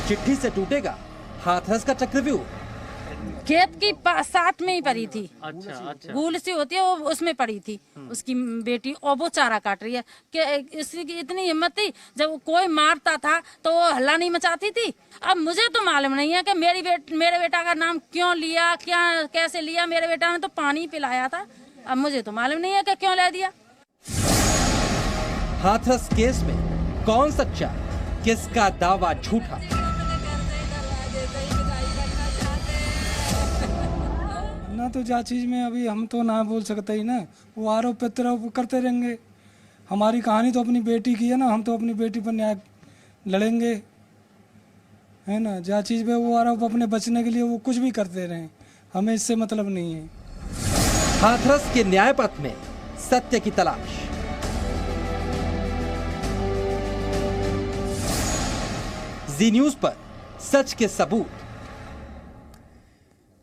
चिट्ठी से टूटेगा हाथरस का चक्रव्यूह। खेत की साथ में ही पड़ी थी। अच्छा। गूल सी होती है वो, उसमें पड़ी थी उसकी बेटी, और वो चारा काट रही है कि इसकी इतनी हिम्मत थी, जब कोई मारता था तो वो हल्ला नहीं मचाती थी। अब मुझे तो मालूम नहीं है कि मेरे बेटा का नाम क्यों लिया, क्या कैसे लिया। मेरे बेटा ने तो पानी पिलाया था, अब मुझे तो मालूम नहीं है कि क्यों ले दिया। हाथरस केस में कौन सच्चा, किसका दावा झूठा? ना तो जा चीज में अभी हम तो ना बोल सकते ही ना, वो आरोप प्रत्यारोप करते रहेंगे। हमारी कहानी तो अपनी बेटी की है ना, हम तो अपनी बेटी पर न्याय लड़ेंगे, है ना। जा चीज पे वो आरोप अपने बचने के लिए वो कुछ भी करते रहें, हमें इससे मतलब नहीं है। हाथरस के न्याय पथ में सत्य की तलाश। जी न्यूज पर सच के सबूत।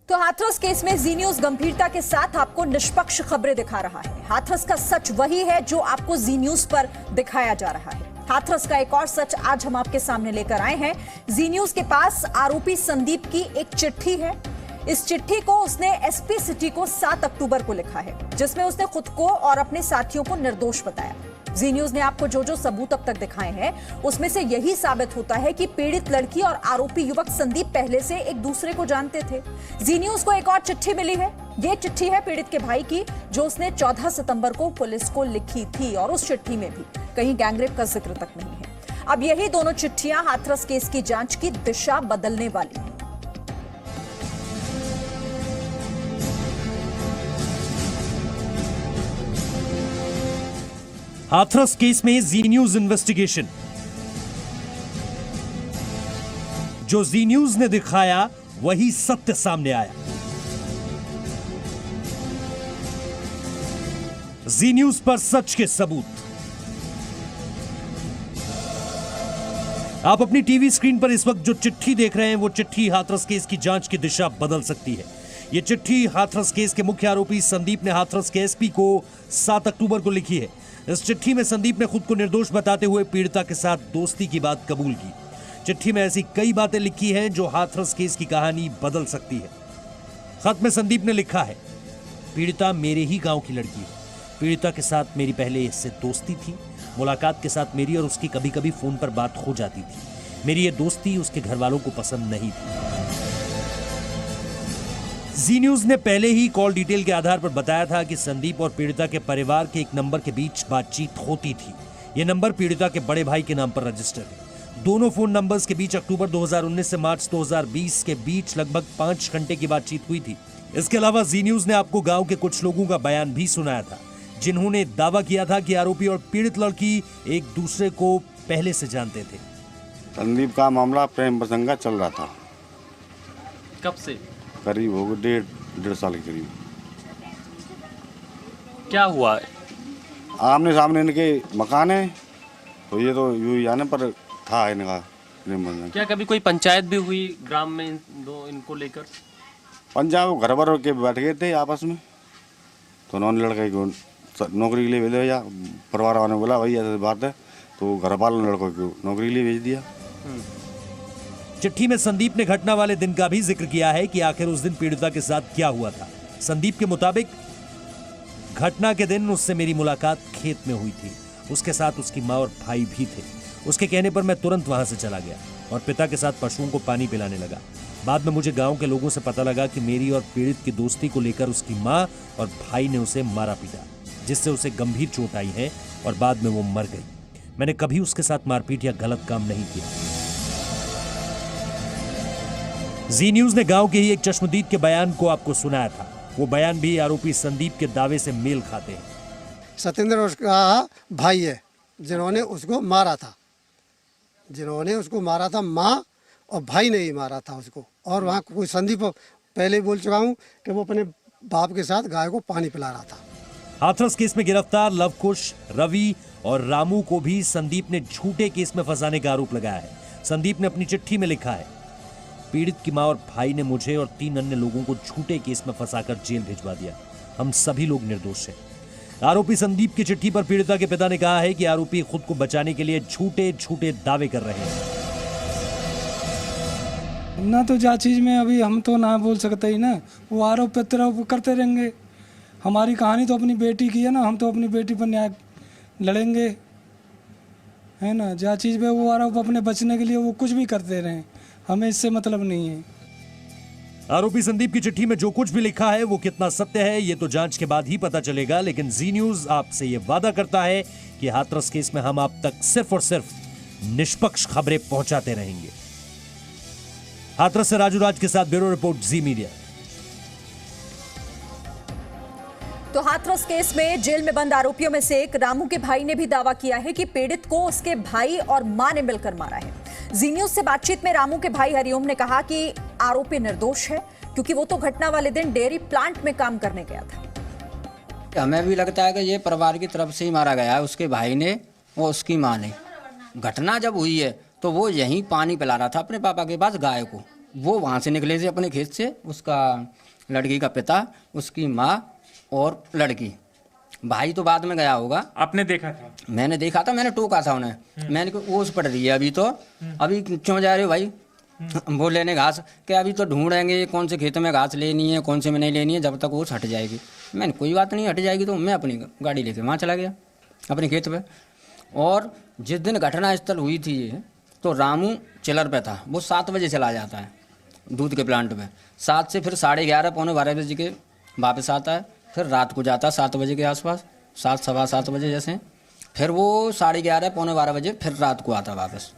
तो हाथरस केस में जी न्यूज गंभीरता के साथ आपको निष्पक्ष खबरें दिखा रहा है। हाथरस का सच वही है जो आपको जी न्यूज पर दिखाया जा रहा है। हाथरस का एक और सच आज हम आपके सामने लेकर आए हैं। जी न्यूज के पास आरोपी संदीप की एक चिट्ठी है। इस चिट्ठी को उसने एसपी सिटी को 7 अक्टूबर को लिखा है, जिसमें उसने खुद को और अपने साथियों को निर्दोष बताया। जी न्यूज ने आपको जो जो सबूत अब तक दिखाए हैं, उसमें से यही साबित होता है कि पीड़ित लड़की और आरोपी युवक संदीप पहले से एक दूसरे को जानते थे। जी न्यूज को एक और चिट्ठी मिली है। ये चिट्ठी है पीड़ित के भाई की, जो उसने 14 सितंबर को पुलिस को लिखी थी, और उस चिट्ठी में भी कहीं गैंगरेप का जिक्र तक नहीं है। अब यही दोनों चिट्ठियां हाथरस केस की जांच की दिशा बदलने वाली है। हाथरस केस में जी न्यूज इन्वेस्टिगेशन। जो जी न्यूज ने दिखाया वही सत्य सामने आया। जी न्यूज पर सच के सबूत। आप अपनी टीवी स्क्रीन पर इस वक्त जो चिट्ठी देख रहे हैं, वो चिट्ठी हाथरस केस की जांच की दिशा बदल सकती है। यह चिट्ठी हाथरस केस के मुख्य आरोपी संदीप ने हाथरस के एसपी को 7 अक्टूबर को लिखी है। इस चिट्ठी में संदीप ने खुद को निर्दोष बताते हुए पीड़िता के साथ दोस्ती की बात कबूल की। चिट्ठी में ऐसी कई बातें लिखी हैं जो हाथरस केस की कहानी बदल सकती है। खत में संदीप ने लिखा है, पीड़िता मेरे ही गांव की लड़की है। पीड़िता के साथ मेरी पहले इससे दोस्ती थी। मुलाकात के साथ मेरी और उसकी कभी कभी फोन पर बात हो जाती थी। मेरी ये दोस्ती उसके घर वालों को पसंद नहीं थी। जी न्यूज ने पहले ही कॉल डिटेल के आधार पर बताया था कि संदीप और पीड़िता के परिवार के एक नंबर के बीच बातचीत होती थी। यह नंबर पीड़िता के बड़े भाई के नाम पर रजिस्टर है। दोनों फोन नंबर्स के बीच अक्टूबर 2019 से मार्च 2020 के बीच लगभग 5 घंटे की बातचीत हुई थी। इसके अलावा जी न्यूज ने आपको गांव के कुछ लोगों का बयान भी सुनाया था, जिन्होंने दावा किया था कि आरोपी और पीड़ित लड़की एक दूसरे को पहले से जानते थे। संदीप का मामला प्रेम प्रसंग का चल रहा था। कब से? करीब हो गए डेढ़ साल के करीब। क्या हुआ? आमने सामने इनके मकान है, तो ये तो यूं जाने पर था इनका प्रेम प्रसंग। क्या कभी कोई पंचायत भी हुई ग्राम में इनको लेकर? पंजाब घर भर के बैठ गए थे आपस में, तो उन्होंने लड़के को नौकरी के लिए भेज दिया। परिवार वालों ने बोला भाई ऐसी बात है, तो घर वालों ने लड़कों को नौकरी के लिए भेज दिया। चिट्ठी में संदीप ने घटना वाले दिन का भी जिक्र किया है कि आखिर उस दिन पीड़िता के साथ क्या हुआ था। संदीप के मुताबिक घटना के दिन उससे मेरी मुलाकात खेत में हुई थी। उसके साथ उसकी माँ और भाई भी थे। उसके कहने पर मैं तुरंत वहां से चला गया और पिता के साथ पशुओं को पानी पिलाने लगा। बाद में मुझे गांव के लोगों से पता लगा कि मेरी और पीड़ित की दोस्ती को लेकर उसकी माँ और भाई ने उसे मारा पीटा, जिससे उसे गंभीर चोट आई है और बाद में वो मर गई। मैंने कभी उसके साथ मारपीट या गलत काम नहीं किया। जी न्यूज ने गांव के ही एक चश्मदीद के बयान को आपको सुनाया था। वो बयान भी आरोपी संदीप के दावे से मेल खाते हैं। सत्येंद्र उसका भाई है, जिन्होंने उसको मारा था। माँ और भाई ने ही मारा था उसको। और वहाँ कोई संदीप, पहले ही बोल चुका हूँ कि वो अपने बाप के साथ गाय को पानी पिला रहा था। हाथरस केस में गिरफ्तार लवकुश, रवि और रामू को भी संदीप ने झूठे केस में फंसाने का आरोप लगाया है। संदीप ने अपनी चिट्ठी में लिखा है, पीड़ित की मां और भाई ने मुझे और 3 अन्य लोगों को झूठे केस में फंसाकर जेल भिजवा दिया। हम सभी लोग निर्दोष हैं। आरोपी संदीप की चिट्ठी पर पीड़िता के पिता ने कहा है कि आरोपी खुद को बचाने के लिए झूठे दावे कर रहे हैं। ना तो जा चीज़ में अभी हम तो ना बोल सकते ही ना, वो आरोप प्रत्यारोप करते रहेंगे। हमारी कहानी तो अपनी बेटी की है ना, हम तो अपनी बेटी पर न्याय लड़ेंगे, है ना। जा चीज़ में वो आरोप अपने बचने के लिए वो कुछ भी करते रहें, हमें इससे मतलब नहीं है। आरोपी संदीप की चिट्ठी में जो कुछ भी लिखा है वो कितना सत्य है ये तो जांच के बाद ही पता चलेगा, लेकिन जी न्यूज आपसे ये वादा करता है कि हाथरस केस में हम आप तक सिर्फ और सिर्फ निष्पक्ष खबरें पहुंचाते रहेंगे। हाथरस से राजू राज के साथ ब्यूरो रिपोर्ट, जी मीडिया। तो हाथरस केस में जेल में बंद आरोपियों में से एक रामू के भाई ने भी दावा किया है कि पीड़ित को उसके भाई और मां ने मिलकर मारा है। जी न्यूज से बातचीत में रामू के भाई हरिओम ने कहा कि आरोपी निर्दोष है, क्योंकि वो तो घटना वाले दिन डेयरी प्लांट में काम करने गया था। हमें भी लगता है कि ये परिवार की तरफ से ही मारा गया है, उसके भाई ने और उसकी मां ने। घटना जब हुई है तो वो यहीं पानी पिला रहा था अपने पापा के पास गाय को। वो वहाँ से निकले थे अपने खेत से, उसका लड़की का पिता, उसकी माँ और लड़की। भाई तो बाद में गया होगा। आपने देखा था? मैंने देखा था, मैंने टोका था उन्हें। मैंने कहा ओस पड़ रही है अभी तो, अभी क्यों जा रहे हो भाई? वो लेने घास कि अभी तो ढूंढेंगे कौन से खेत में घास लेनी है, कौन से में नहीं लेनी है, जब तक ओस हट जाएगी। मैंने कोई बात नहीं, हट जाएगी। तो मैं अपनी गाड़ी लेके वहाँ चला गया अपने खेत पे। और जिस दिन घटना स्थल हुई थी ये, तो रामू चिलर पे था। वो 7 बजे चला जाता है दूध के प्लांट पे, 7 से फिर 11:30 पौने 12 बजे के वापस आता है। फिर रात को जाता 7 बजे के आसपास, 7 सवा 7 बजे जैसे। फिर वो 11:30 पौने 12 बजे फिर रात को आता वापस।